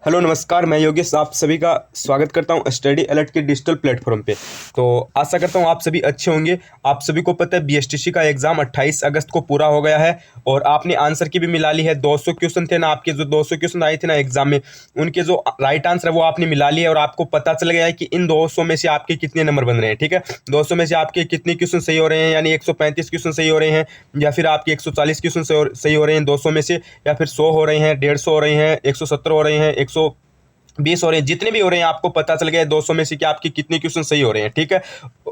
Hello नमस्कार, मैं योगेश आप सभी का स्वागत करता हूं स्टडी अलर्ट के डिजिटल प्लेटफॉर्म पे। तो आशा करता हूं आप सभी अच्छे होंगे। आप सभी को पता है बीएसटीसी का एग्ज़ाम 28 अगस्त को पूरा हो गया है और आपने आंसर की भी मिला ली है। 200 क्वेश्चन थे ना, आपके जो 200 क्वेश्चन आए थे ना एग्जाम में, उनके जो राइट आंसर है वो आपने मिला लिया है और आपको पता चल गया है कि इन 200 में से आपके कितने नंबर बन रहे हैं। ठीक है, 200 में से आपके कितने क्वेश्चन सही हो रहे हैं, यानी 135 क्वेश्चन सही हो रहे हैं, या फिर आपके 140 क्वेश्चन सही हो रहे हैं 200 में से, या फिर 100 हो रहे हैं, 150 हो रहे हैं, 170 हो रहे हैं, 120 हो रहे हैं। जितने भी हो रहे हैं आपको पता चल गया है 200 में से कि आपके कितने क्वेश्चन सही हो रहे हैं। ठीक है,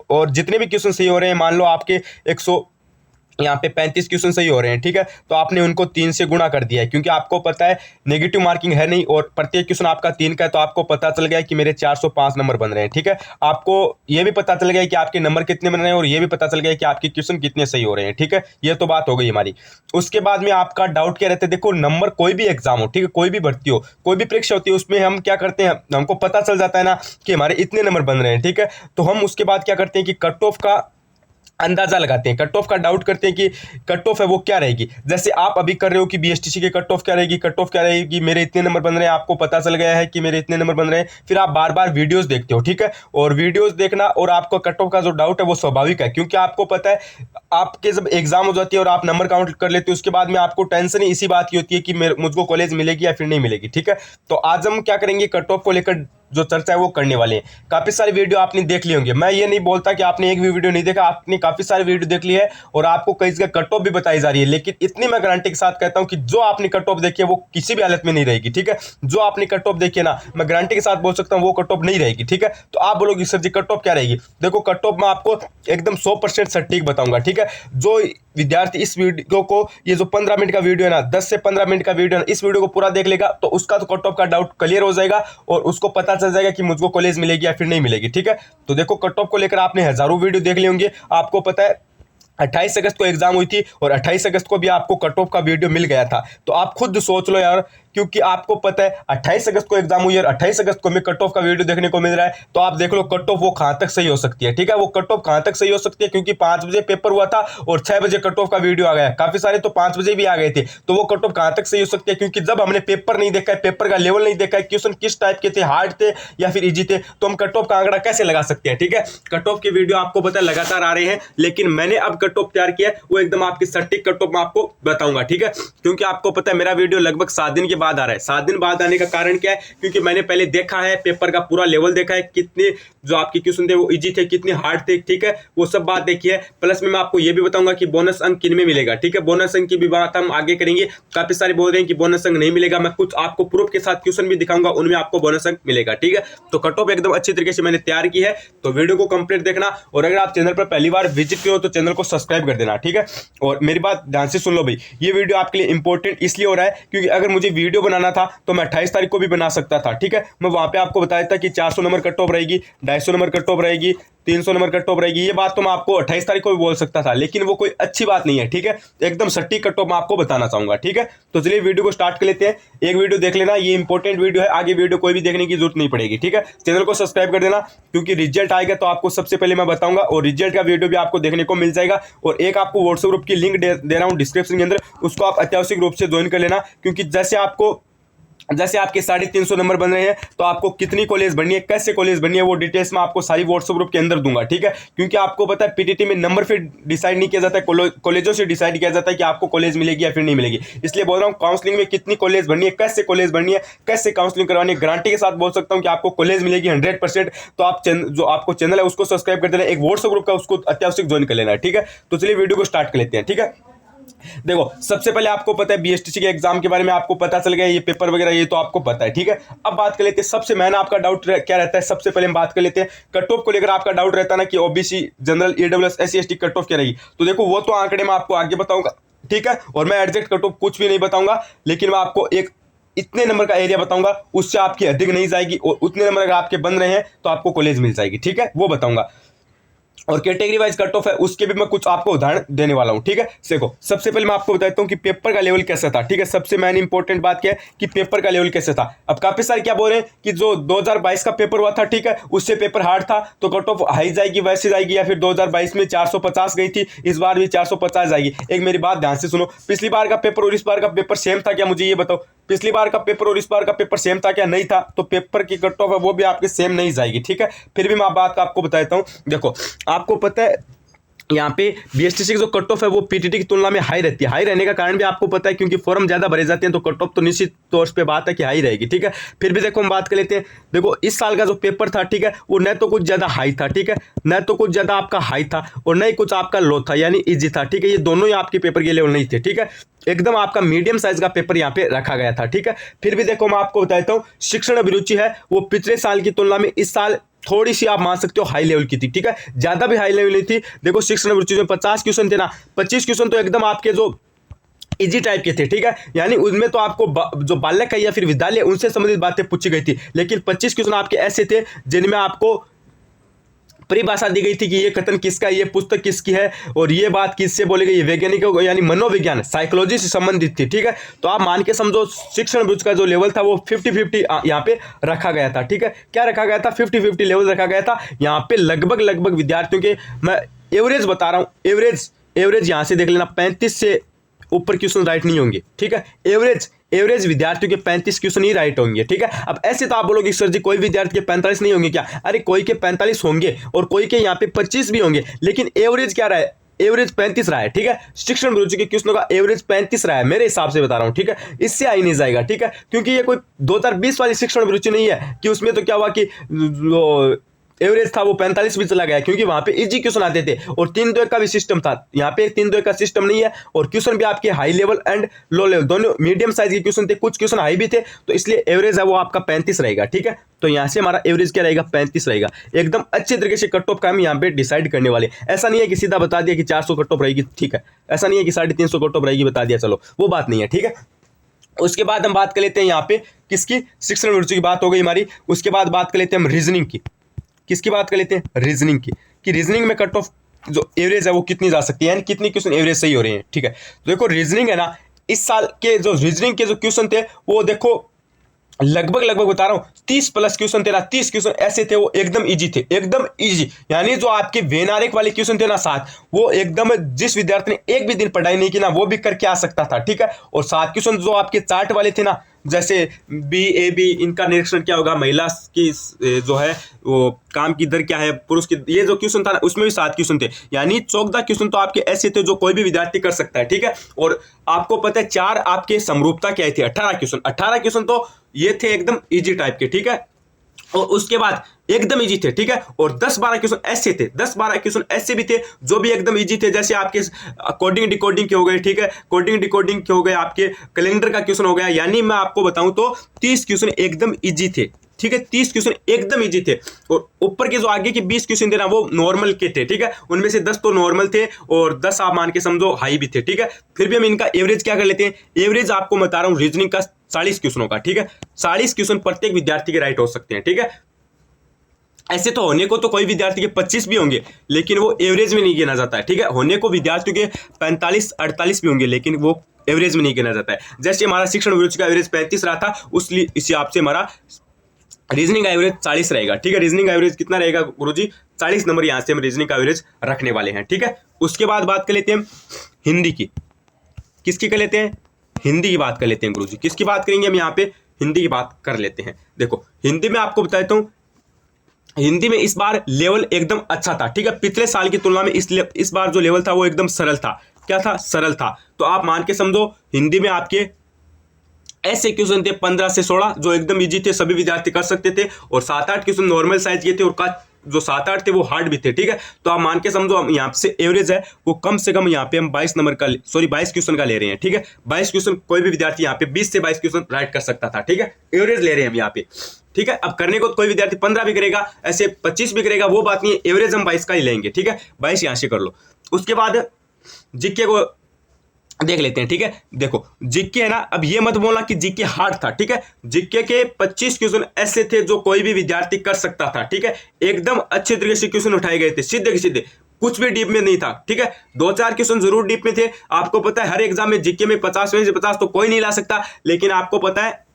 और जितने भी क्वेश्चन सही हो रहे हैं, मान लो आपके 100 यहाँ पे 35 क्वेश्चन सही हो रहे हैं। ठीक है, तो आपने उनको 3 से गुणा कर दिया है, क्योंकि आपको पता है नेगेटिव मार्किंग है नहीं और प्रत्येक क्वेश्चन आपका 3 का है, तो आपको पता चल गया है कि मेरे 405 नंबर बन रहे हैं। ठीक है, आपको ये भी पता चल गया है कि आपके नंबर कितने बन रहे हैं और ये भी पता चल गया है कि आपके क्वेश्चन कितने सही हो रहे हैं। ठीक है, ये तो बात हो गई हमारी। उसके बाद में आपका डाउट क्या रहता है, देखो नंबर कोई भी एग्जाम हो, ठीक है, कोई भी भर्ती हो, कोई भी परीक्षा होती है, उसमें हम क्या करते हैं, हमको पता चल जाता है ना कि हमारे इतने नंबर बन रहे हैं। ठीक है, तो हम उसके बाद क्या करते हैं कि कट ऑफ का अंदाजा लगाते हैं, कट ऑफ का डाउट करते हैं कि कट ऑफ है वो क्या रहेगी। जैसे आप अभी कर रहे हो कि बीएसटीसी के कट ऑफ क्या रहेगी, कट ऑफ क्या रहेगी, मेरे इतने नंबर बन रहे हैं, आपको पता चल गया है कि मेरे इतने नंबर बन रहे हैं। फिर आप बार बार वीडियोस देखते हो। ठीक है, और वीडियोस देखना और आपको कट ऑफ का जो डाउट है वो स्वाभाविक है, क्योंकि आपको पता है आपके जब एग्जाम हो जाती है और आप नंबर काउंट कर लेते हो, उसके बाद में आपको टेंशन ही इसी बात की होती है कि मुझको कॉलेज मिलेगी या फिर नहीं मिलेगी। ठीक है, तो आज हम क्या करेंगे, कट ऑफ को लेकर जो चर्चा है वो करने वाले हैं। काफी सारे वीडियो आपने देख लिए होंगे, मैं ये नहीं बोलता कि आपने एक भी वीडियो नहीं देखा, आपने काफी सारे वीडियो देख लिए है और आपको कई जगह कट ऑफ भी बताई जा रही है, लेकिन इतनी मैं गारंटी के साथ कहता हूं कि जो आपने कट ऑफ देखी है वो किसी भी हालत में नहीं रहेगी। ठीक है, जो आपने कट ऑफ देखी है ना, मैं गारंटी के साथ बोल सकता हूं वो कट ऑफ नहीं रहेगी। ठीक है, तो आप बोलोगे सर जी कट ऑफ क्या रहेगी, देखो कट ऑफ मैं आपको एकदम 100% सटीक बताऊंगा। ठीक है, जो विद्यार्थी इस वीडियो को, ये जो 15 मिनट का वीडियो है ना, 10 से 15 मिनट का वीडियो है ना, इस वीडियो को पूरा देख लेगा तो उसका तो कट ऑफ का डाउट क्लियर हो जाएगा और उसको पता चल जाएगा कि मुझको कॉलेज मिलेगी या फिर नहीं मिलेगी। ठीक है, तो देखो कट ऑफ को लेकर आपने हजारों वीडियो देख लिए होंगे, आपको पता है 28 अगस्त को एग्जाम हुई थी और 28 अगस्त को भी आपको कट ऑफ का वीडियो मिल गया था। तो आप खुद सोच लो यार, क्योंकि आपको पता है 28 अगस्त को एग्जाम हुई और 28 अगस्त को हमें कट ऑफ का वीडियो देखने को मिल रहा है, तो आप देख लो कट ऑफ वो कहां तक सही हो सकती है। ठीक है, वो कट ऑफ कहां तक सही हो सकती है, क्योंकि 5 बजे पेपर हुआ था और 6 बजे कट ऑफ का वीडियो आ गया, काफी सारे तो 5 बजे भी आ गए थे, तो वो कट ऑफ कहां तक सही हो सकती है, क्योंकि जब हमने पेपर नहीं देखा है, पेपर का लेवल नहीं देखा है, क्वेश्चन किस टाइप के थे, हार्ड थे या फिर इजी थे, तो हम कट ऑफ का आंकड़ा कैसे लगा सकते हैं। ठीक है, कट ऑफ के वीडियो आपको पता है लगातार आ रहे हैं, लेकिन मैंने अब कट ऑफ तैयार किया है, वो एकदम आपकी सटीक कट ऑफ मैं आपको बताऊंगा। ठीक है, क्योंकि आपको पता है मेरा वीडियो लगभग 7 दिन के बाद आ रहा है। 7 दिन बाद आने का कारण क्या है, क्योंकि मैंने पहले देखा है, पेपर का पूरा लेवल देखा है, कितने जो आपके क्वेश्चन थे वो इजी थे, कितने हार्ड थे। ठीक है, वो सब बात देखी है, प्लस में मैं आपको ये भी बताऊंगा कि बोनस अंक किन में मिलेगा। ठीक है, बोनस अंक की भी बात हम आगे करेंगे। काफी सारे बोल रहे हैं कि बोनस अंक नहीं मिलेगा, मैं कुछ आपको प्रूफ के साथ क्वेश्चन भी दिखाऊंगा, उनमें आपको बोनस अंक मिलेगा। ठीक है, तो कट ऑफ एकदम अच्छी तरीके से मैंने तैयार की है, तो वीडियो को कंप्लीट देखना और अगर आप चैनल पर पहली बार विजिट किए हो तो चैनल को सब्सक्राइब कर देना। ठीक है, और मेरी बात ध्यान से सुन लो भाई, ये वीडियो आपके लिए इंपॉर्टेंट इसलिए हो रहा है क्योंकि अगर मुझे वीडियो बनाना था तो मैं 28 तारीख को भी बना सकता था। ठीक है, मैं वहां पे आपको बताया था कि 400 नंबर कट ऑफ रहेगी, 250 नंबर कट ऑफ रहेगी, 300 नंबर कट ऑफ रहेगी, ये बात तो मैं आपको 28 तारीख को भी बोल सकता था, लेकिन वो कोई अच्छी बात नहीं है। ठीक है, एकदम सटीक कट ऑफ मैं आपको बताना चाहूंगा। ठीक है, तो चलिए वीडियो को स्टार्ट कर लेते हैं। एक वीडियो देख लेना, ये इंपॉर्टेंट वीडियो है, आगे वीडियो कोई भी देखने की जरूरत नहीं पड़ेगी। ठीक है, चैनल को सब्सक्राइब कर देना, क्योंकि रिजल्ट आएगा तो आपको सबसे पहले मैं बताऊंगा और रिजल्ट का वीडियो भी आपको देखने को मिल जाएगा। और एक आपको व्हाट्सएप ग्रुप की लिंक दे रहा हूं डिस्क्रिप्शन के अंदर, उसको आप अत्यावश्यक रूप से ज्वाइन कर लेना, क्योंकि जैसे आपके 350 नंबर बन रहे हैं तो आपको कितनी कॉलेज बननी है, कैसे कॉलेज बननी है, वो डिटेल्स में आपको सारी व्हाट्सएप ग्रुप के अंदर दूंगा। ठीक है, क्योंकि आपको पता है पीटीटी में नंबर फिर डिसाइड नहीं किया जाता है, कॉलेजों से डिसाइड किया जाता है कि आपको कॉलेज मिलेगी या फिर नहीं मिलेगी। इसलिए बोल रहा हूँ काउंसलिंग में कितनी कॉलेज बननी है, कैसे कॉलेज बननी है, कैसे काउंसलिंग करवानी है, गारंटी के साथ बोल सकता हूँ कि आपको कॉलेज मिलेगी 100%। तो आप जो आपको चैनल है उसको सब्सक्राइब कर देना, एक व्हाट्सएप ग्रुप का उसको अत्यावश्यक ज्वाइन कर लेना है। ठीक है, तो चलिए वीडियो को स्टार्ट कर लेते हैं। ठीक है, देखो सबसे पहले आपको पता है बीएसटीसी के एग्जाम के बारे में आपको पता चल गया, ये पेपर वगैरह ये तो आपको पता है। ठीक है, अब बात कर लेते हैं सबसे मेन आपका डाउट क्या रहता है। सबसे पहले हम बात कर लेते हैं कट ऑफ को लेकर आपका डाउट रहता है ना कि OBC, general, EWS, SC ST cut off क्या रहेगी। तो देखो वो तो आंकड़े मैं आपको आगे बताऊंगा। ठीक है, और मैं एग्जैक्ट कट ऑफ कुछ भी नहीं बताऊंगा, लेकिन मैं आपको एक इतने नंबर का एरिया बताऊंगा, उससे आपकी अधिक नहीं जाएगी और उतने नंबर अगर आपके बन रहे हैं तो आपको कॉलेज मिल जाएगी। ठीक है, वो बताऊंगा। और कैटेगरी वाइज कट ऑफ है उसके भी मैं कुछ आपको उदाहरण देने वाला हूं। ठीक है, देखो सबसे पहले मैं आपको बताता हूं कि पेपर का लेवल कैसा था। ठीक है, सबसे मेन इंपॉर्टेंट बात क्या है कि पेपर का लेवल कैसे था। अब काफी सारे क्या बोल रहे हैं कि जो 2022 का पेपर हुआ था, ठीक है, उससे पेपर हार्ड था तो कट ऑफ हाई जाएगी, वैसे जाएगी, या फिर 2022 में 450 गई थी, इस बार भी 450 जाएगी। एक मेरी बात ध्यान से सुनो, पिछली बार का पेपर और इस बार का पेपर सेम था क्या, मुझे ये बताओ। पिछली बार का पेपर और इस बार का पेपर सेम था क्या? नहीं था। तो पेपर की कट ऑफ है वो भी आपके सेम नहीं जाएगी, ठीक है। फिर भी मैं बात का आपको बता देता हूँ। देखो, आपको पता है यहाँ पे बीएसटीसी की जो कट ऑफ है वो पीटीटी की तुलना में हाई रहती है। हाई रहने का कारण भी आपको पता है, क्योंकि फॉर्म ज़्यादा भरे जाते हैं तो कट ऑफ तो निश्चित तौर पे बात है कि हाई रहेगी, ठीक है। फिर भी देखो हम बात कर लेते हैं। देखो, इस साल का जो पेपर था, ठीक है, वो न तो कुछ ज़्यादा हाई था, ठीक है, न तो कुछ ज़्यादा आपका हाई था और न ही कुछ आपका लो था, यानी ईजी था, ठीक है। ये दोनों ही आपके पेपर के लेवल नहीं थे, ठीक है। एकदम आपका मीडियम साइज का पेपर यहाँ पे रखा गया था, ठीक है। फिर भी देखो मैं आपको बताता हूँ, शिक्षण अभिरुचि है वो पिछले साल की तुलना में इस साल थोड़ी सी आप मान सकते हो हाई लेवल की थी, ठीक है। ज्यादा भी हाई लेवल नहीं थी। देखो, शिक्षण अभिरुचि में 50 क्वेश्चन थे ना, 25 क्वेश्चन तो एकदम आपके जो इजी टाइप के थे, ठीक है, यानी उनमें तो आपको जो बालक है या फिर विद्यालय उनसे संबंधित बातें पूछी गई थी। लेकिन 25 क्वेश्चन आपके ऐसे थे जिनमें आपको परिभाषा दी गई थी कि ये कथन किसका, ये पुस्तक किसकी है और ये बात किससे बोली गई, वैज्ञानिक यानी मनोविज्ञान, साइकोलॉजी से संबंधित थी, ठीक है। तो आप मान के समझो शिक्षण अभिरुचि का जो लेवल था वो 50-50 यहाँ पे रखा गया था, ठीक है। क्या रखा गया था? 50-50 लेवल रखा गया था। यहाँ पे लगभग विद्यार्थियों के, मैं एवरेज बता रहा हूँ, एवरेज यहाँ से देख लेना, 35 से ऊपर क्वेश्चन राइट नहीं होंगे, ठीक है। एवरेज विद्यार्थियों के 35 क्वेश्चन ही राइट होंगे, ठीक है। अब ऐसे तो आप बोलोगे सर जी कोई विद्यार्थी के 45 नहीं होंगे क्या? अरे कोई के 45 होंगे और कोई के यहाँ पे 25 भी होंगे, लेकिन एवरेज क्या रहा है? एवरेज 35 रहा है, ठीक है। शिक्षण अभिरुचि के क्वेश्चनों का एवरेज 35 रहा है, मेरे हिसाब से बता रहा हूँ, ठीक है। इससे आई नहीं जाएगा, ठीक है, क्योंकि ये कोई 2020 वाली शिक्षण अभिरुचि नहीं है कि उसमें तो क्या हुआ कि एवरेज था वो 45 भी चला गया, क्योंकि वहां पे इजी क्वेश्चन आते थे और 3-2-1 का भी सिस्टम था। यहाँ पे 3-2-1 का सिस्टम नहीं है और क्वेश्चन भी आपके high level and low level दोनों मीडियम साइज के क्वेश्चन थे, कुछ क्वेश्चन हाई भी थे, तो इसलिए एवरेज है वो आपका 35 रहेगा, ठीक है। तो यहाँ से हमारा एवरेज क्या रहेगा? 35 रहेगा। एकदम अच्छे तरीके से कट ऑफ का हम यहाँ पे डिसाइड करने वाले। ऐसा नहीं है कि सीधा बता दिया कि 400 कट ऑफ रहेगी, ठीक है। ऐसा नहीं है कि 350 कट ऑफ रहेगी बता दिया, चलो वो बात नहीं है, ठीक है। उसके बाद हम बात कर लेते हैं यहाँ पे किसकी? शिक्षण अभिरुचि की बात हो गई हमारी। उसके बाद बात कर लेते हैं हम रीजनिंग की। किसकी बात कर लेते हैं? रीजनिंग की, कि रीजनिंग में कट ऑफ जो एवरेज है वो कितनी जा सकती है, यानी कितनी क्वेश्चन एवरेज सही हो रहे हैं, ठीक है। तो देखो रीजनिंग है ना, इस साल के जो रीजनिंग के जो क्वेश्चन थे वो देखो लगभग बता रहा हूं 30+ क्वेश्चन थे ना, 30 क्वेश्चन ऐसे थे वो एकदम इजी थे, एकदम इजी। यानी जो आपके वेनारिक वाले क्वेश्चन थे ना 7, वो एकदम जिस विद्यार्थी ने एक भी दिन पढ़ाई नहीं की ना वो भी करके आ सकता था, ठीक है। और 7 क्वेश्चन जो आपके चार्ट वाले थे ना, जैसे BAB, इनका निरीक्षण क्या होगा, महिला की जो है वो काम की दर क्या है, पुरुष की, ये जो क्वेश्चन था ना उसमें भी 7 क्वेश्चन थे, यानी 14 क्वेश्चन तो आपके ऐसे थे जो कोई भी विद्यार्थी कर सकता है, ठीक है। और आपको पता है 4 आपके समरूपता क्या थे, 18 क्वेश्चन तो ये थे एकदम इजी टाइप के, ठीक है। और उसके बाद एकदम इजी थे, ठीक है। और 10-12 क्वेश्चन ऐसे थे, 10-12 क्वेश्चन ऐसे भी थे जो भी एकदम इजी थे, जैसे आपके कोडिंग डिकोडिंग के हो गए, ठीक है, कोडिंग डिकोडिंग के हो गए, आपके कैलेंडर का क्वेश्चन हो गया। यानी मैं आपको बताऊं तो 30 क्वेश्चन एकदम इजी थे, ठीक है, 30 क्वेश्चन एकदम इजी थे। और ऊपर के जो आगे के 20 क्वेश्चन थे ना वो नॉर्मल के थे, ठीक है। उनमें से 10 तो नॉर्मल थे और 10 आप मान के समझो हाई भी थे, ठीक है। फिर भी हम इनका एवरेज क्या कर लेते हैं? एवरेज आपको बता रहा हूं रीजनिंग का 40 क्वेश्चनों का, ठीक है। 40 क्वेश्चन प्रत्येक विद्यार्थी के राइट हो सकते हैं, ठीक है। ऐसे तो होने को तो कोई विद्यार्थी के 25 भी होंगे, लेकिन वो एवरेज में नहीं गिना जाता है, ठीक है। होने को विद्यार्थियों के 45-48 भी होंगे, लेकिन वो एवरेज में नहीं गिना जाता है। जैसे हमारा शिक्षण अभिरुचि का एवरेज 35 रहा था, उस हिसाब से हमारा रीजनिंग का एवरेज 40 रहेगा, ठीक है। रीजनिंग का एवरेज कितना रहेगा गुरुजी? 40 नंबर यहाँ से हम रीजनिंग का एवरेज रखने वाले हैं, ठीक है। उसके बाद बात कर लेते हैं हिंदी की। किसकी कर लेते हैं? हिंदी की बात कर लेते हैं गुरुजी। किसकी बात करेंगे हम यहाँ पे? हिंदी की बात कर लेते हैं। देखो हिंदी में आपको बताता हूँ, हिंदी में इस बार लेवल एकदम अच्छा था, ठीक है। पिछले साल की तुलना में इस बार जो लेवल था वो एकदम सरल था। क्या था? सरल था। तो आप मान के समझो हिंदी में आपके ऐसे क्वेश्चन थे 15 से 16 जो एकदम इजी थे, सभी विद्यार्थी कर सकते थे, और 7-8 क्वेश्चन नॉर्मल साइज के थे और जो 7-8 थे वो हार्ड भी थे, ठीक है। तो आप मान के समझो हम यहाँ से एवरेज है वो कम से कम यहाँ पे हम 22 क्वेश्चन का ले रहे हैं, ठीक है। 22 क्वेश्चन कोई भी विद्यार्थी यहाँ पे 20 से 22 क्वेश्चन राइट कर सकता था, ठीक है। एवरेज ले रहे हैं हम यहाँ पे, ठीक है। अब करने को कोई विद्यार्थी 15 भी करेगा, ऐसे 25 भी करेगा, वो बात नहीं है, एवरेज हम 22 का ही लेंगे, ठीक है। 22 यहाँ से कर लो। उसके बाद जीके को देख लेते हैं, ठीक है। देखो जीके है ना, अब ये मत बोलना कि जीके हार्ड था, ठीक है। जीके के 25 क्वेश्चन ऐसे थे जो कोई भी विद्यार्थी कर सकता था, ठीक है। एकदम अच्छे तरीके से क्वेश्चन उठाए गए थे, सीधे के सीधे, कुछ भी डीप में नहीं था, ठीक है। 2-4 क्वेश्चन जरूर डीप में थे। आपको पता है हर एग्जाम में जीके में 50 में से 50 तो कोई नहीं ला सकता, लेकिन आपको पता है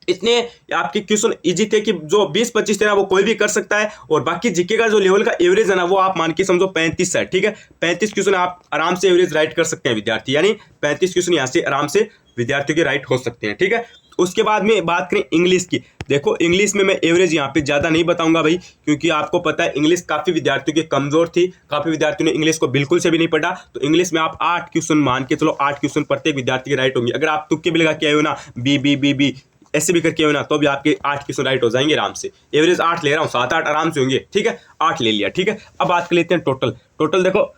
इतने आपके क्वेश्चन इजी थे कि जो 20-25 थे ना वो कोई भी कर सकता है। और बाकी जीके का जो लेवल का एवरेज है ना वो आप मान के समझो 35 है, ठीक है। 35 क्वेश्चन आप आराम से एवरेज राइट कर सकते हैं विद्यार्थी, यानी 35 क्वेश्चन यहाँ से आराम से विद्यार्थियों के राइट हो सकते हैं, ठीक है। उसके बाद में बात करें इंग्लिश की, देखो इंग्लिश में मैं एवरेज यहाँ पे ज़्यादा नहीं बताऊंगा भाई, क्योंकि आपको पता है इंग्लिश काफ़ी विद्यार्थियों की कमज़ोर थी, काफ़ी विद्यार्थियों ने इंग्लिश को बिल्कुल से भी नहीं पढ़ा। तो इंग्लिश में आप 8 क्वेश्चन मान के चलो, 8 क्वेश्चन प्रत्येक विद्यार्थी के राइट होंगे। अगर आप तुक्के भी लगा के आए हो ना, बी ऐसे भी करके हो ना, तो भी आपके 8 क्वेश्चन राइट हो जाएंगे आराम से। एवरेज 8 ले रहा हूँ, 7-8 आराम से होंगे, ठीक है। 8 ले लिया, ठीक है। अब बात कर लेते हैं टोटल देखो,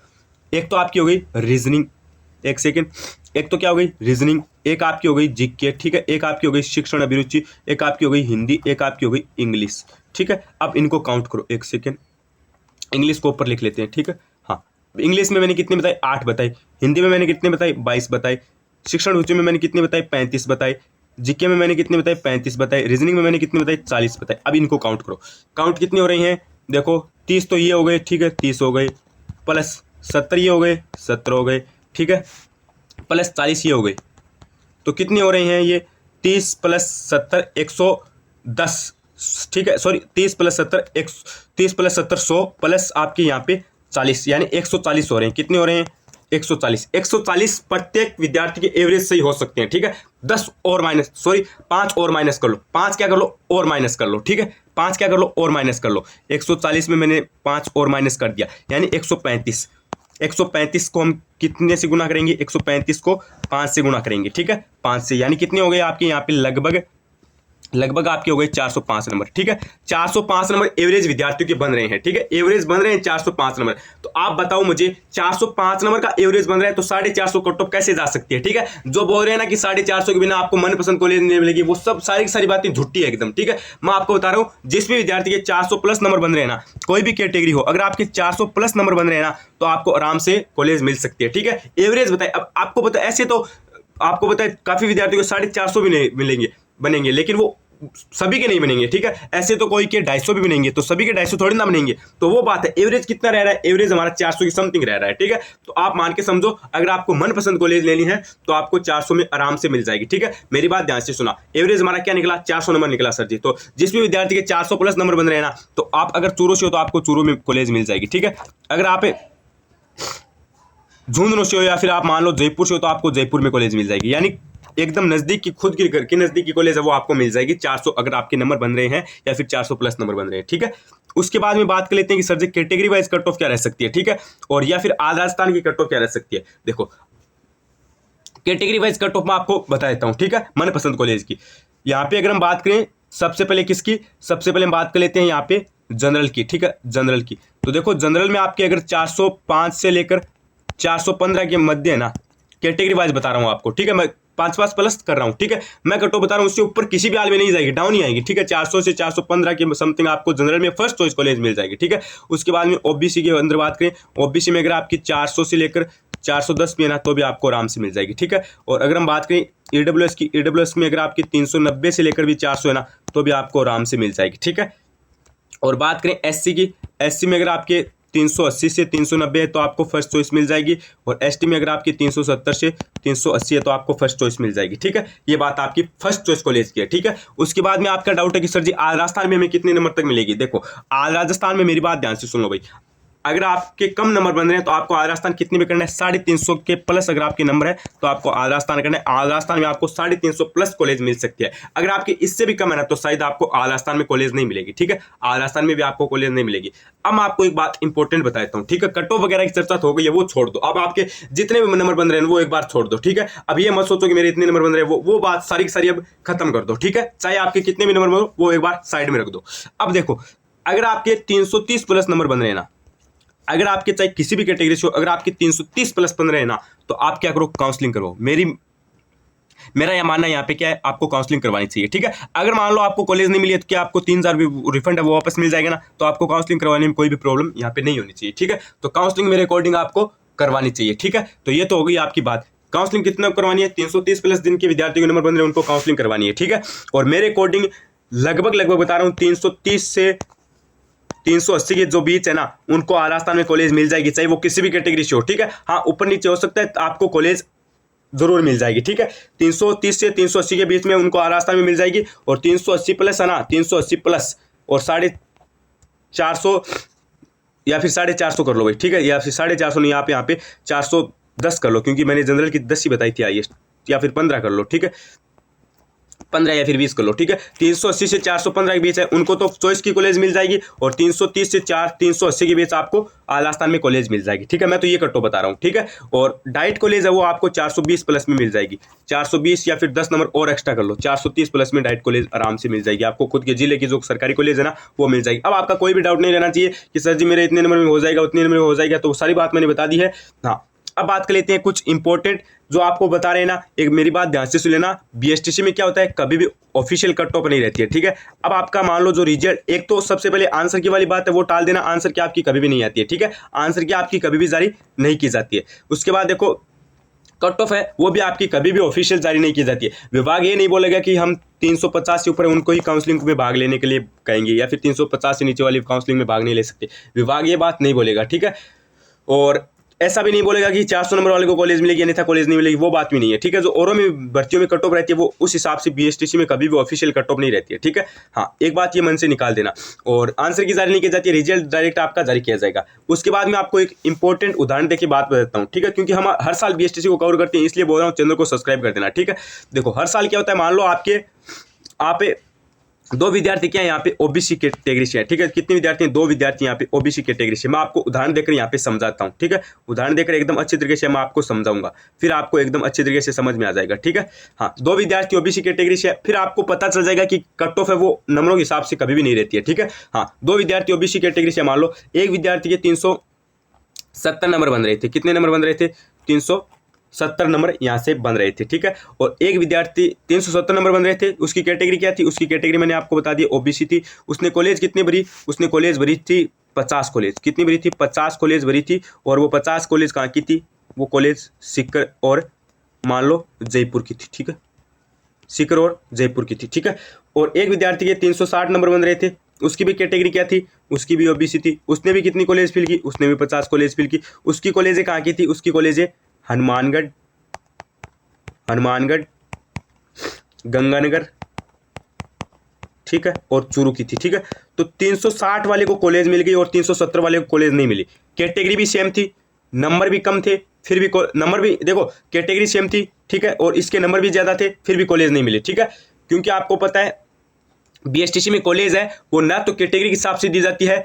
एक तो आपकी हो गई रीजनिंग, एक सेकेंड, एक तो क्या हो गई रीजनिंग, एक आपकी हो गई जीके, ठीक है, एक आपकी हो गई शिक्षण अभिरुचि, एक आपकी हो गई हिंदी, एक आपकी हो गई इंग्लिश, ठीक है। अब इनको काउंट करो, एक सेकेंड, इंग्लिश को ऊपर लिख लेते हैं, ठीक है। हाँ, इंग्लिश में मैंने कितनी बताई, 8 बताई, हिंदी में मैंने कितनी बताई, 22 बताई, शिक्षण अभिरुचि में मैंने कितनी बताई, 35 बताई, जीके में मैंने कितनी बताई, 35 बताई, रीजनिंग में मैंने कितनी बताई, 40 बताई। अब इनको काउंट करो, काउंट कितनी हो रही हैं, देखो 30 तो ये हो गए, ठीक है, 30 हो गए, प्लस 70 ये हो गए, 70 हो गए, ठीक है, प्लस 40 ये हो गई, तो कितनी हो रही हैं ये, 30 + 70 110, ठीक है, सॉरी 30 + 70 30 + 70 100 प्लस आपके यहाँ पे 40, यानी 140 हो रहे हैं। कितने हो रहे हैं, 140 प्रत्येक विद्यार्थी के एवरेज से ही हो सकते हैं, ठीक है। 10 और माइनस, सॉरी 5 और माइनस कर लो, 5 क्या कर लो और माइनस कर लो, ठीक है, 5 क्या कर लो और माइनस कर लो। 140 में मैंने 5 और माइनस कर दिया, यानी 135। 135 को हम कितने से गुना करेंगे, 135 को 5 से गुना करेंगे, ठीक है, 5 से, यानी कितने हो गए आपके यहाँ पे लगभग आपके हो गए 405 नंबर, ठीक है। 405 नंबर एवरेज विद्यार्थियों के बन रहे हैं, ठीक है, एवरेज बन रहे हैं 405 नंबर। तो आप बताओ मुझे, 405 नंबर का एवरेज बन रहा है तो 450 कट ऑफ कैसे जा सकती है, ठीक है। जो बोल रहे हैं ना कि 450 के बिना आपको मनपसंद कॉलेज नहीं मिलेगी, वो सब सारी की सारी बातें झूठी है एकदम, ठीक है। मैं आपको बता रहा हूँ, जिस भी विद्यार्थी के 400+ नंबर बन रहे हैं ना, कोई भी कैटेगरी हो, अगर आपके 400+ नंबर बन रहे हैं ना, तो आपको आराम से कॉलेज मिल सकती है, ठीक है। एवरेज बताए, अब आपको पता ऐसे तो आपको पता है काफी विद्यार्थियों को 450 भी नहीं मिलेंगे, बनेंगे, लेकिन वो सभी के नहीं बनेंगे, ठीक है। ऐसे तो कोई के 250 भी बनेंगे, तो सभी के 250 थोड़ी ना बनेंगे। तो वो बात है, एवरेज कितना रह रहा है, एवरेज हमारा 400 की समथिंग रह रहा है, ठीक है। तो आप मान के समझो, अगर आपको मनपसंद कॉलेज लेनी है तो आपको 400 में आराम से मिल जाएगी, ठीक है। मेरी बात ध्यान से सुना, एवरेज हमारा क्या निकला, 400 नंबर निकला सर जी। तो जिस भी विद्यार्थी के 400+ नंबर बन रहे हैं ना, तो आप अगर चूरू से हो तो आपको चूरू में कॉलेज मिल जाएगी, ठीक है। अगर आप झुंझुनू से हो या फिर आप मान लो जयपुर से हो तो आपको जयपुर में कॉलेज मिल जाएगी, यानी एकदम नजदीक की, खुद की घर की नजदीक की कॉलेज है वो आपको मिल जाएगी 400, अगर आपके नंबर बन रहे हैं या फिर 400+ नंबर बन रहे हैं, ठीक है। उसके बाद में बात कर लेते हैं कि सर जी कैटेगरी वाइज कट ऑफ क्या रह सकती है, ठीक है, और या फिर आधा राजस्थान की कट ऑफ क्या रह सकती है। देखो कैटेगरी वाइज कट ऑफ मैं आपको बता देता हूँ, ठीक है, मनपसंद कॉलेज की। यहाँ पे अगर हम बात करें सबसे पहले किसकी, सबसे पहले हम बात कर लेते हैं यहाँ पे जनरल की, ठीक है, जनरल की। तो देखो जनरल में आपके अगर 405 से लेकर 415 के मध्य है ना, कैटेगरी वाइज बता रहा हूँ आपको, ठीक है, मैं 5 प्लस कर रहा हूँ, ठीक है, मैं कट ऑफ बता रहा हूँ, उससे ऊपर किसी भी हाल में नहीं जाएगी, डाउन ही आएगी, ठीक है। 400 से 415 के समथिंग आपको जनरल में फर्स्ट चॉइस कॉलेज मिल जाएगी, ठीक है। उसके बाद में ओबीसी के अंदर बात करें, ओबीसी में अगर आपकी 400 से लेकर 410 भी है ना, तो भी आपको आराम से मिल जाएगी, ठीक है। और अगर हम बात करें ईडब्ल्यूएस की, ईडब्ल्यूएस में अगर आपकी 390 से लेकर भी 400 है ना, तो भी आपको आराम से मिल जाएगी, ठीक है। और बात करें एससी की, एससी में अगर आपके 380 से 390 है तो आपको फर्स्ट चॉइस मिल जाएगी, और एसटी में अगर आपकी 370 से 380 है तो आपको फर्स्ट चॉइस मिल जाएगी, ठीक है। ये बात आपकी फर्स्ट चॉइस कॉलेज की है, ठीक है। उसके बाद में आपका डाउट है कि सर जी आज राजस्थान में हमें कितने नंबर तक मिलेगी। देखो आज राजस्थान में, मेरी बात ध्यान से सुन लो भाई, अगर आपके कम नंबर बन रहे हैं तो आपको आधा राजस्थान कितने में करना है, 350 के प्लस अगर आपके नंबर है तो आपको आधा राजस्थान करना है। आधा राजस्थान में आपको 350+ कॉलेज मिल सकती है। अगर आपके इससे भी कम है ना, तो शायद आपको आधा राजस्थान में कॉलेज नहीं मिलेगी, ठीक है, आधा राजस्थान में भी आपको कॉलेज नहीं मिलेगी। अब मैं आपको एक बात इंपॉर्टेंट बता देता हूँ, ठीक है, कट ऑफ वगैरह की चर्चा हो गई है, वो छोड़ दो। अब आपके जितने भी नंबर बन रहे हैं वो एक बार छोड़ दो, ठीक है। अब ये मत सोचो कि मेरे इतने नंबर बन रहे हैं, वो बात सारी की सारी अब खत्म कर दो, ठीक है। चाहे आपके कितने भी नंबर बनो, वो एक बार साइड में रख दो। अब देखो अगर आपके 330+ नंबर बन रहे हैं ना, अगर आपके चाहे किसी भी कैटेगरी से हो, अगर आपके 330+ बन रहे हैं ना, तो आप क्या करो, काउंसलिंग करो। मेरा यह मानना यहाँ पे क्या है, आपको काउंसलिंग करवानी चाहिए, ठीक है। अगर मान लो आपको कॉलेज नहीं मिली है तो क्या आपको 3000 रिफंड है वो वापस मिल जाएगा ना, तो आपको काउंसलिंग करवाने में कोई भी प्रॉब्लम यहाँ पे नहीं होनी चाहिए, ठीक है। तो काउंसलिंग मेरे अकॉर्डिंग आपको करवानी चाहिए, ठीक है। तो ये तो हो गई आपकी बात, काउंसलिंग कितना करवानी है, 330+ दिन के विद्यार्थियों के नंबर बन रहे हैं उनको काउंसलिंग करवानी है, ठीक है। और मेरे अकॉर्डिंग लगभग बता रहा हूँ 330 से 380 के जो बीच है ना, उनको राजस्थान में कॉलेज मिल जाएगी, चाहे वो किसी भी कैटेगरी से हो, ठीक है। हाँ ऊपर नीचे हो सकता है, आपको कॉलेज जरूर मिल जाएगी, ठीक है। 330 से 380 के बीच में उनको राजस्थान में मिल जाएगी, और 380 प्लस है ना, 380 प्लस और 450 या फिर 450 कर लो भाई, ठीक है, या फिर 450 नहीं, यहाँ पे 410 कर लो, क्योंकि मैंने जनरल की 10 ही बताई थी हाईएस्ट, या फिर 15 कर लो, ठीक है, 15 या फिर 20 कर लो, ठीक है। 380 से 415 के बीच है उनको तो चॉइस की कॉलेज मिल जाएगी, और 330 से 380 के बीच आपको राजस्थान में कॉलेज मिल जाएगी, ठीक है। मैं तो ये कट्टो बता रहा हूँ, ठीक है। और डाइट कॉलेज है वो आपको 420 प्लस में मिल जाएगी, 420 या फिर 10 नंबर और एक्स्ट्रा कर लो, 430 प्लस में डाइट कॉलेज आराम से मिल जाएगी आपको, खुद के जिले की जो सरकारी कॉलेज है ना वो मिल जाएगी। अब आपका कोई भी डाउट नहीं रहना चाहिए कि सर जी मेरे इतने नंबर में हो जाएगा, उतने नंबर में हो जाएगा, तो सारी बात मैंने बता दी है। हाँ, अब बात कर लेते हैं कुछ इंपॉर्टेंट जो आपको बता रहे हैं ना, एक मेरी बात ध्यान से सुन लेना। बीएसटीसी में क्या होता है, कभी भी ऑफिशियल कट ऑफ नहीं रहती है, ठीक है। अब आपका मान लो जो रिजल्ट, एक तो सबसे पहले आंसर की वाली बात है वो टाल देना, आंसर की आपकी कभी भी नहीं आती है, ठीक है, आंसर की आपकी कभी भी जारी नहीं की जाती है। उसके बाद देखो कट ऑफ है वो भी आपकी कभी भी ऑफिशियल जारी नहीं की जाती है। विभाग ये नहीं बोलेगा कि हम 350 से ऊपर उनको ही काउंसलिंग में भाग लेने के लिए कहेंगे, या फिर 350 से नीचे वाली काउंसलिंग में भाग नहीं ले सकते, विभाग ये बात नहीं बोलेगा, ठीक है। और ऐसा भी नहीं बोलेगा कि 400 नंबर वाले को कॉलेज मिलेगी अन्यथा कॉलेज नहीं मिलेगी, वो बात भी नहीं है, ठीक है। जो औरों में भर्तियों में कट ऑफ रहती है वो उस हिसाब से बीएसटीसी में कभी भी ऑफिशियल कट ऑफ नहीं रहती है, ठीक है। हाँ, एक बात ये मन से निकाल देना। और आंसर की जारी नहीं की जाती है, रिजल्ट डायरेक्ट आपका जारी किया जाएगा। उसके बाद मैं आपको एक इंपॉर्टेंट उदाहरण देके बात बताता हूँ, ठीक है, क्योंकि हम हर साल बीएसटीसी को कवर करते हैं, इसलिए बोल रहा हूँ चैनल को सब्सक्राइब कर देना, ठीक है। देखो हर साल क्या होता है, मान लो आप 2 विद्यार्थी क्या है यहाँ पे ओबीसी कैटेगरी से है, ठीक है। कितने विद्यार्थी हैं, 2 विद्यार्थी यहाँ पे ओबीसी कैटेगरी से। मैं आपको उदाहरण देकर यहाँ पे समझाता हूँ, ठीक है। उदाहरण देकर एकदम अच्छे तरीके से मैं आपको समझाऊंगा, फिर आपको एकदम अच्छे तरीके से समझ में आ जाएगा, ठीक है। हाँ, 2 विद्यार्थी ओबीसी कैटेगरी से है, फिर आपको पता चल जाएगा कि कट ऑफ है वो नंबरों के हिसाब से कभी भी नहीं रहती है, ठीक है। हाँ, 2 विद्यार्थी ओबीसी कैटेगरी से, मान लो एक विद्यार्थी के 370 नंबर बन रहे थे। कितने नंबर बन रहे थे, 370 नंबर यहाँ से बन रहे थे, ठीक है। और एक विद्यार्थी 370 नंबर बन रहे थे, उसकी कैटेगरी क्या थी, उसकी कैटेगरी मैंने आपको बता दिया ओबीसी थी। उसने कॉलेज कितनी भरी, उसने कॉलेज भरी थी 50 कॉलेज। कितनी भरी थी, 50 कॉलेज भरी थी। और वो 50 कॉलेज कहाँ की थी, वो कॉलेज सीकर और मान लो जयपुर की थी, ठीक है, सीकर और जयपुर की थी, ठीक है। और एक विद्यार्थी के 360 नंबर बन रहे थे, उसकी भी कैटेगरी क्या थी, उसकी भी ओबीसी थी। उसने भी कितनी कॉलेज फिल की, उसने भी 50 कॉलेज फिल की। उसकी कॉलेज कहाँ की थी, उसकी कॉलेज हनुमानगढ़, गंगानगर, ठीक है, और चूरू की थी, ठीक है। तो 360 वाले को कॉलेज मिल गई और 370 वाले को कॉलेज नहीं मिली। कैटेगरी भी सेम थी, नंबर भी कम थे, फिर भी नंबर भी देखो कैटेगरी सेम थी, ठीक है, और इसके नंबर भी ज़्यादा थे, फिर भी कॉलेज नहीं मिले, ठीक है। क्योंकि आपको पता है बीएसटीसी में कॉलेज है वो ना तो कैटेगरी के हिसाब से दी जाती है,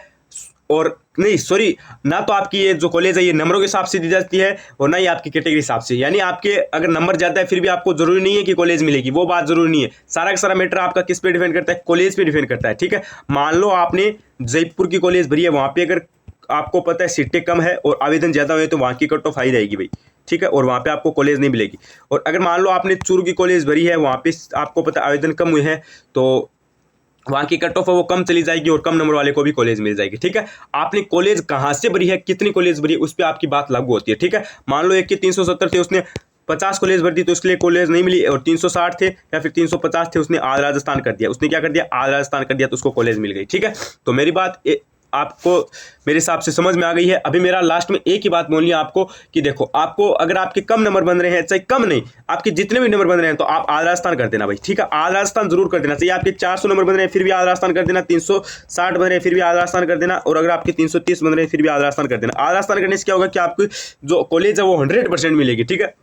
और नहीं सॉरी, ना तो आपकी ये जो कॉलेज है ये नंबरों के हिसाब से दी जाती है, और ना ही आपकी कैटेगरी हिसाब से। यानी आपके अगर नंबर ज़्यादा है फिर भी आपको जरूरी नहीं है कि कॉलेज मिलेगी, वो बात जरूरी नहीं है। सारा का सारा मैटर आपका किस पे डिपेंड करता है, कॉलेज पे डिपेंड करता है, ठीक है। मान लो आपने जयपुर की कॉलेज भरी है, वहाँ पे अगर आपको पता है सीटें कम है और आवेदन ज़्यादा हुए तो वहाँ की कट ऑफ हाई रहेगी भाई, ठीक है, और वहाँ पे आपको कॉलेज नहीं मिलेगी। और अगर मान लो आपने चूरू की कॉलेज भरी है, वहाँ पे आपको पता है आवेदन कम हुए हैं, तो वहाँ की कट ऑफ है वो कम चली जाएगी और कम नंबर वाले को भी कॉलेज मिल जाएगी, ठीक है। आपने कॉलेज कहाँ से भरी है, कितनी कॉलेज भरी है, उस पर आपकी बात लागू होती है, ठीक है। मान लो एक के 370 थे, उसने 50 कॉलेज भर दी तो उसके लिए कॉलेज नहीं मिली, और 360 थे या फिर 350 थे, उसने आल राजस्थान कर दिया, उसने क्या कर दिया, आल राजस्थान कर दिया, तो उसको कॉलेज मिल गई, ठीक है। तो मेरी बात आपको मेरे हिसाब से समझ में आ गई है। अभी मेरा लास्ट में एक ही बात बोलनी है आपको कि देखो आपको अगर आपके कम नंबर बन रहे हैं, चाहे कम नहीं, आपके जितने भी नंबर बन रहे हैं तो आप आल राजस्थान कर देना भाई, ठीक है। आल राजस्थान जरूर कर देना चाहिए। आपके 400 नंबर बन रहे हैं फिर भी आल राजस्थान कर देना, 360 बन रहे हैं फिर भी आल राजस्थान कर देना, और अगर आपके 330 बन रहे हैं फिर भी आल राजस्थान कर देना। आल राजस्थान करने से क्या होगा कि आपको जो कॉलेज है वो 100% मिलेगी, ठीक है।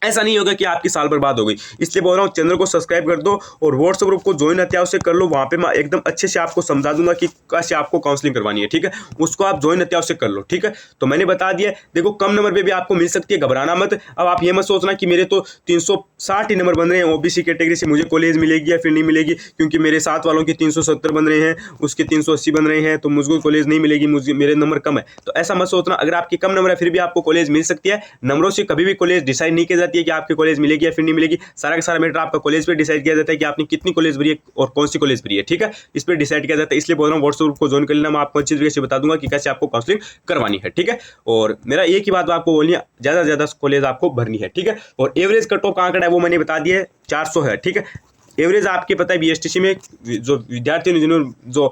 ऐसा नहीं होगा कि आपकी साल बर्बाद हो गई। इसलिए बोल रहा हूँ चैनल को सब्सक्राइब कर दो और व्हाट्सएप ग्रुप को ज्वाइन अत्यावश्यक कर लो। वहाँ पे मैं एकदम अच्छे से आपको समझा दूंगा कि कैसे आपको काउंसलिंग करवानी है, ठीक है। उसको आप ज्वाइन अत्यावश्यक कर लो, ठीक है। तो मैंने बता दिया, देखो कम नंबर पे भी आपको मिल सकती है, घबराना मत। अब आप ये मत सोचना कि मेरे तो 360 ही नंबर बन रहे हैं ओबीसी कैटेगरी से, मुझे कॉलेज मिलेगी या फिर नहीं मिलेगी, क्योंकि मेरे साथ वालों के 370 बन रहे हैं, उसके 380 बन रहे हैं, तो मुझको कॉलेज नहीं मिलेगी, मुझे मेरे नंबर कम है। तो ऐसा मत सोचना। अगर आपके कम नंबर है फिर भी आपको कॉलेज मिल सकती है। नंबरों से कभी भी कॉलेज डिसाइड नहीं की जाती है कि आपकी कॉलेज मिलेगी या फिर नहीं मिलेगी। सारा का सारा मैटर आपका कॉलेज पे डिसाइड किया जाता है कि आपने कितनी कॉलेज भरी है और कौन सी कॉलेज भरी है, ठीक है। इस पर डिसाइड किया जाता है। इसलिए बोल रहा हूँ व्हाट्सएप को ज्वाइन कर लेना, मैं आपको अच्छी तरीके से बता दूंगा कि कैसे आपको काउंसलिंग करवानी है, ठीक है। और मेरा एक ही बात आपको बोलनी है, ज़्यादा से ज़्यादा कॉलेज आपको भरनी है, ठीक है। और एवरेज कट ऑफ कहाँ का है वो मैंने बता दिया है, 400 है, ठीक है। एवरेज आपके पता है बीएसटीसी में जो विद्यार्थी जिन्होंने जो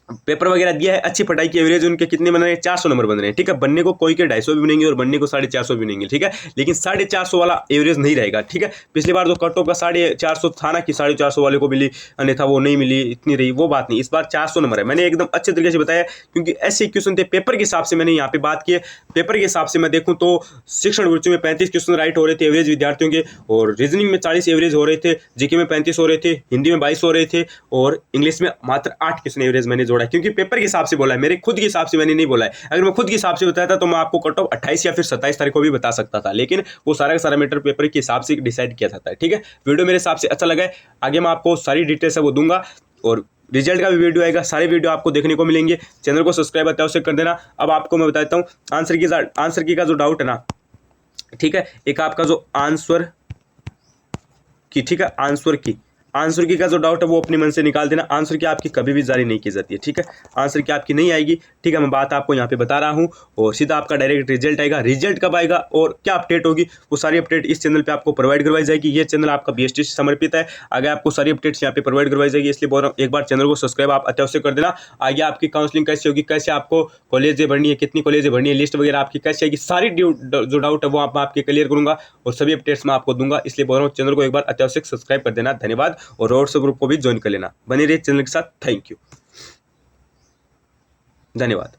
पेपर वगैरह दिया है, अच्छी पढ़ाई की एवरेज उनके कितने बन रहे हैं, 400 नंबर बन रहे हैं, ठीक है। बनने को कोई के 250 भी बनेंगे और बनने को 450 भी बनेंगे, ठीक है। लेकिन 450 वाला एवरेज नहीं रहेगा, ठीक है। पिछली बार तो कट ऑफ का 450 था ना कि 450 वाले को मिली, अन्यथा वो नहीं मिली, इतनी रही, वो बात नहीं। इस बार 400 नंबर है, मैंने एकदम अच्छे तरीके से बताया, क्योंकि ऐसे क्वेश्चन थे पेपर के हिसाब से। मैंने यहाँ पे बात की है पेपर के हिसाब से, मैं देखूँ तो शिक्षण रुचि में 35 क्वेश्चन राइट हो रहे थे एवरेज विद्यार्थियों के, और रीजनिंग में 40 एवरेज हो रहे थे, जीके में 35 हो रहे थे, हिंदी में 22 हो रहे थे, और इंग्लिश में मात्र 8 क्वेश्चन एवरेज मैंने जोड़ा, क्योंकि पेपर के हिसाब से बोला है, मेरे खुद के हिसाब से मैंने नहीं बोला है। अगर मैं खुद के हिसाब से बताया था तो मैं आपको कट ऑफ 28 या फिर 27 तारीख को भी बता सकता था, लेकिन वो सारा का सारा मैटर पेपर के हिसाब से डिसाइड किया जाता है, ठीक है। वीडियो मेरे हिसाब से अच्छा लगा है, आगे मैं आपको सारी डिटेल्स है वो दूंगा, और रिजल्ट का भी वीडियो आएगा, सारे वीडियो आपको देखने को मिलेंगे। चैनल को सब्सक्राइब अत्यावश्य कर देना। अब आपको मैं बताता हूँ आंसर की का जो डाउट है ना, ठीक है, एक आपका जो आंसर की, ठीक है, आंसर की का जो डाउट है वो अपने मन से निकाल देना। आंसर की आपकी कभी भी जारी नहीं की जाती है, ठीक है। आंसर की आपकी नहीं आएगी, ठीक है, मैं बात आपको यहाँ पे बता रहा हूँ, और सीधा आपका डायरेक्ट रिजल्ट आएगा। रिजल्ट कब आएगा और क्या अपडेट होगी, वो सारी अपडेट इस चैनल पे आपको प्रोवाइड करवाई जाएगी। ये चैनल आपका बीएसटी से समर्पित है, आगे आपको सारी अपडेट्स यहाँ पे प्रोवाइड करवाई जाएगी, इसलिए बोल रहा हूँ एक बार चैनल को सब्सक्राइब आप अत्यावश्य कर देना। आगे आपकी काउंसलिंग कैसे होगी, कैसे आपको कॉलेजें भरनी है, कितनी कॉलेजें भरनी है, लिस्ट वगैरह आपकी कैसे आएगी, सारी जो डाउट है वो मैं आपके क्लियर करूंगा, और सभी अपडेट्स मैं आपको दूंगा। इसलिए बोल रहा हूँ चैनल को एक बार अत्यावश्यक सब्सक्राइब कर देना। धन्यवाद, और व्हाट्सएप ग्रुप को भी ज्वाइन कर लेना। बने रहिए चैनल के साथ। थैंक यू, धन्यवाद।